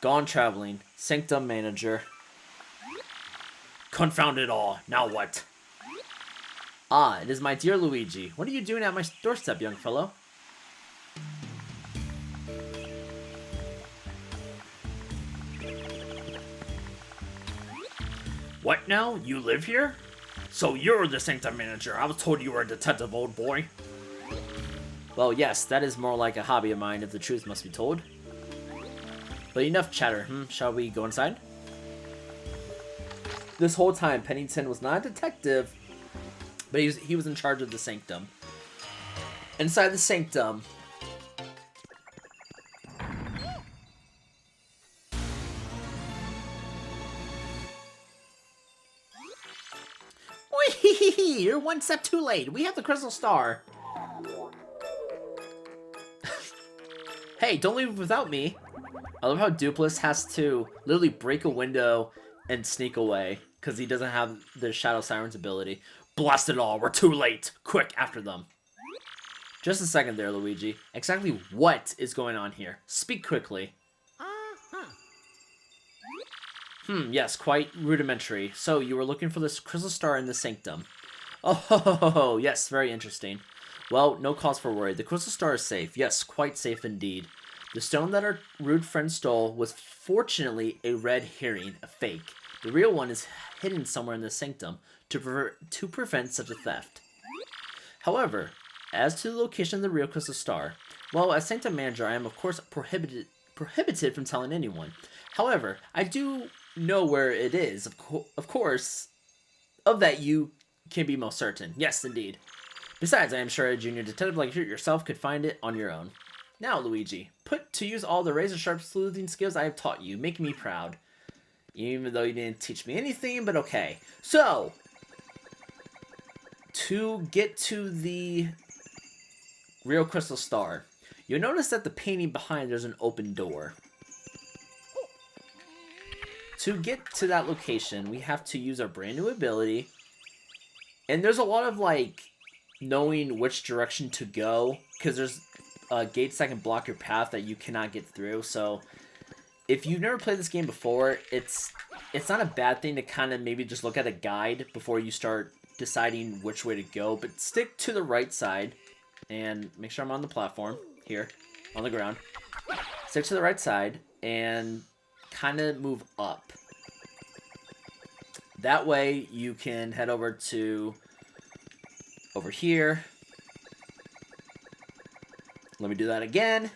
Gone traveling. Sanctum manager. Confound it all. Now what? Ah, it is my dear Luigi. What are you doing at my doorstep, young fellow? What now? You live here? So you're the Sanctum manager. I was told you were a detective, old boy. Well, yes, that is more like a hobby of mine, if the truth must be told. But enough chatter, Shall we go inside? This whole time, Pennington was not a detective, but he was in charge of the Sanctum. Inside the Sanctum... Whee! You're one step too late. We have the Crystal Star. Hey, don't leave without me. I love how Dupless has to literally break a window and sneak away because he doesn't have the Shadow Siren's ability. Blast it all, we're too late. Quick, after them. Just a second there, Luigi. Exactly what is going on here? Speak quickly. Yes, quite rudimentary. So, you were looking for this Crystal Star in the Sanctum. Oh, yes, very interesting. Well, no cause for worry. The Crystal Star is safe. Yes, quite safe indeed. The stone that our rude friend stole was fortunately a red herring, a fake. The real one is hidden somewhere in the Sanctum to prevent such a theft. However, as to the location of the real Crystal Star, well, as Sanctum manager, I am of course prohibited from telling anyone. However, I do know where it is. Of course, of that you can be most certain. Yes, indeed. Besides, I am sure a junior detective like yourself could find it on your own. Now, Luigi, put to use all the razor-sharp sleuthing skills I have taught you. Make me proud. Even though you didn't teach me anything, but okay. So, to get to the real Crystal Star, you'll notice that the painting behind there's an open door. To get to that location, we have to use our brand new ability. And there's a lot of, like, knowing which direction to go, because there's gates that can block your path that you cannot get through. So if you've never played this game before, it's not a bad thing to kind of maybe just look at a guide before you start deciding which way to go, but stick to the right side and make sure I'm on the platform here on the ground. Stick to the right side and kind of move up. That way you can head over here. Let me do that again.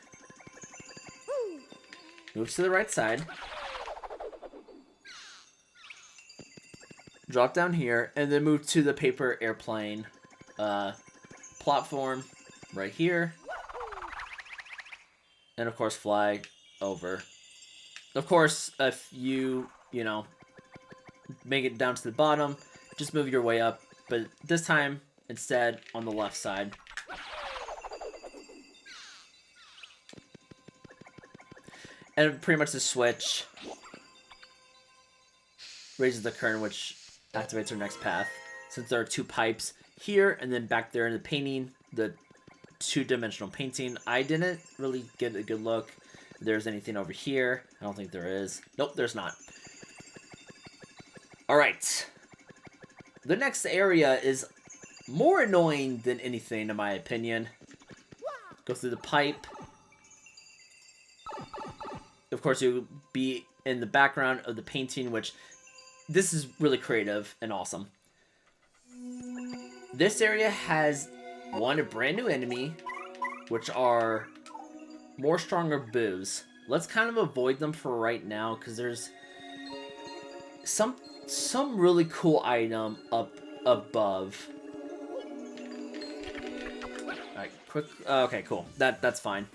Move to the right side. Drop down here, and then move to the paper airplane platform right here. And of course, fly over. Of course, if you make it down to the bottom, just move your way up. But this time, instead, on the left side. And pretty much the switch raises the current, which activates our next path. Since there are two pipes here and then back there in the painting, the two-dimensional painting, I didn't really get a good look if there's anything over here. I don't think there is. Nope, there's not. Alright. The next area is more annoying than anything, in my opinion. Go through the pipe. Of course, you'll be in the background of the painting, which this is really creative and awesome. This area has a brand new enemy, which are more stronger boos. Let's kind of avoid them for right now, because there's some really cool item up above. Alright, quick. Okay, cool. That's fine.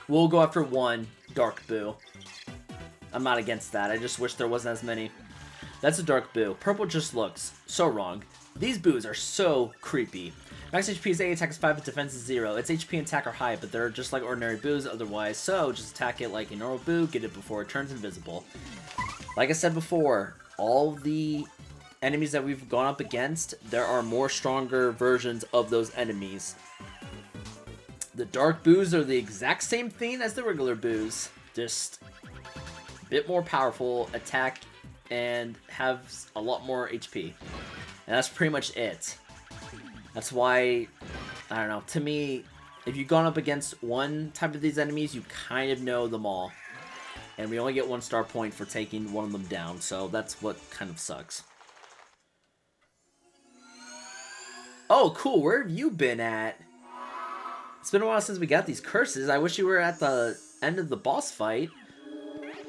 We'll go after one Dark Boo. I'm not against that. I just wish there wasn't as many. That's a Dark Boo. Purple just looks so wrong. These boos are so creepy. Max HP is 8, attack is 5, but defense is 0. Its HP and attack are high, but they're just like ordinary boos otherwise, so just attack it like a normal boo, get it before it turns invisible. Like I said before, all the enemies that we've gone up against, there are more stronger versions of those enemies. The dark boos are the exact same thing as the regular boos, just a bit more powerful, attack, and have a lot more HP. And that's pretty much it. That's why, I don't know, to me, if you've gone up against one type of these enemies, you kind of know them all. And we only get 1 star point for taking one of them down, so that's what kind of sucks. Oh, cool, where have you been at? It's been a while since we got these curses. I wish you were at the end of the boss fight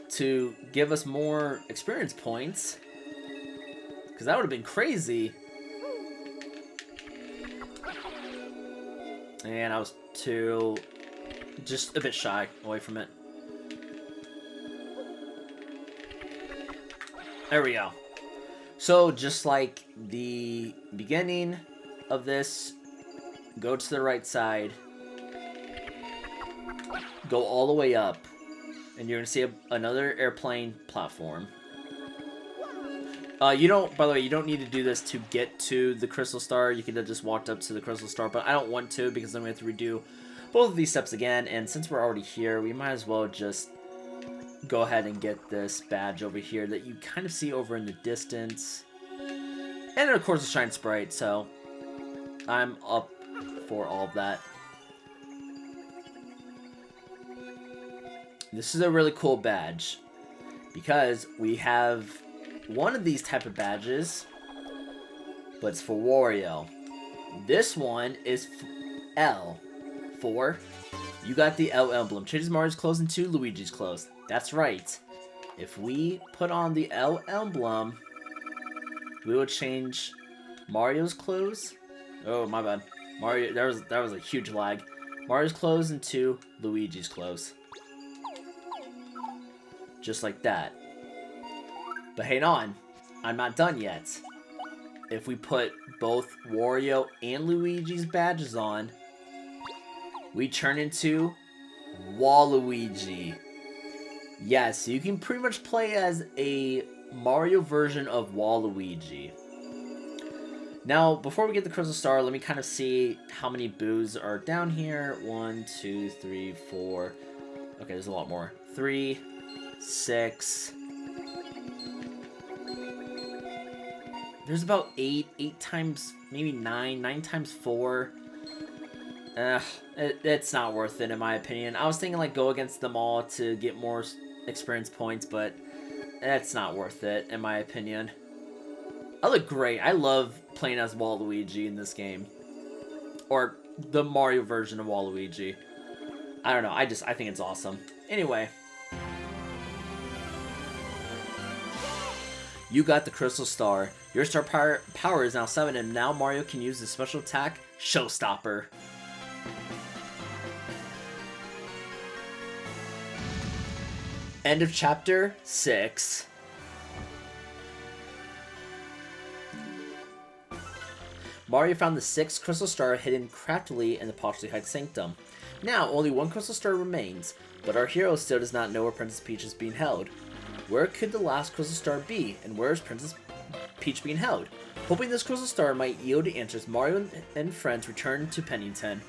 to give us more experience points. Because that would have been crazy. And I was just a bit shy away from it. There we go. So, just like the beginning of this, go to the right side. Go all the way up, and you're gonna see another airplane platform. By the way, you don't need to do this to get to the crystal star. You could have just walked up to the crystal star, but I don't want to because then we have to redo both of these steps again. And since we're already here, we might as well just go ahead and get this badge over here that you kind of see over in the distance. And of course, a shine sprite. So I'm up for all of that. This is a really cool badge because we have one of these type of badges, but it's for Wario. This one is L for you got the L emblem. Changes Mario's clothes into Luigi's clothes. That's right. If we put on the L emblem, we will change Mario's clothes. Oh, my bad. Mario, that was a huge lag. Mario's clothes into Luigi's clothes. Just like that. But hang on, I'm not done yet. If we put both Wario and Luigi's badges on, we turn into Waluigi. Yes, you can pretty much play as a Mario version of Waluigi. Now, before we get the Crystal Star, let me kind of see how many boos are down here. 1, 2, 3, 4. Okay, there's a lot more. 3, 6. There's about 8 times, maybe 9 times 4. It's not worth it in my opinion. I was thinking like go against them all to get more experience points, but it's not worth it in my opinion. I look great. I love playing as Waluigi in this game. Or the Mario version of Waluigi. I don't know, I think it's awesome. Anyway. You got the Crystal Star. Your star power is now 7, and now Mario can use the special attack, Showstopper. End of Chapter 6. Mario found the 6th Crystal Star hidden craftily in the Poshley Sanctum. Now, only 1 Crystal Star remains, but our hero still does not know where Princess Peach is being held. Where could the last Crystal Star be, and where is Princess Peach being held? Hoping this Crystal Star might yield answers, Mario and friends return to Pennington.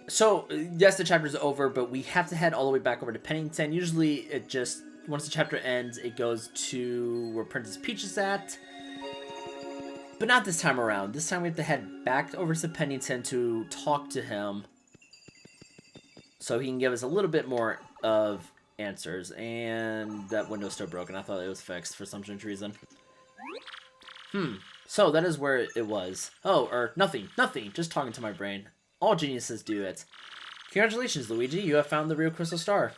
So, yes, the chapter's over, but we have to head all the way back over to Pennington. Usually, it just, once the chapter ends, it goes to where Princess Peach is at. But not this time around. This time we have to head back over to Pennington to talk to him, so he can give us a little bit more of answers. And that window's still broken. I thought it was fixed for some strange reason. So that is where it was. Oh, or nothing. Just talking to my brain. All geniuses do it. Congratulations, Luigi. You have found the real Crystal Star.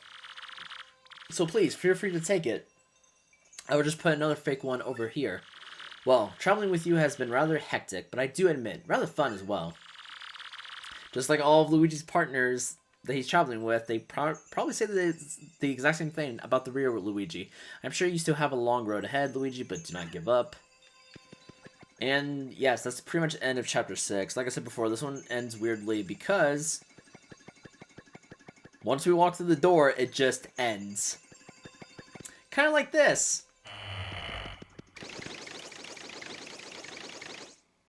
So please, feel free to take it. I will just put another fake one over here. Well, traveling with you has been rather hectic, but I do admit, rather fun as well. Just like all of Luigi's partners that he's traveling with, they probably say the exact same thing about the real Luigi. I'm sure you still have a long road ahead, Luigi, but do not give up. And yes, that's pretty much the end of chapter 6. Like I said before, this one ends weirdly because once we walk through the door, it just ends. Kind of like this.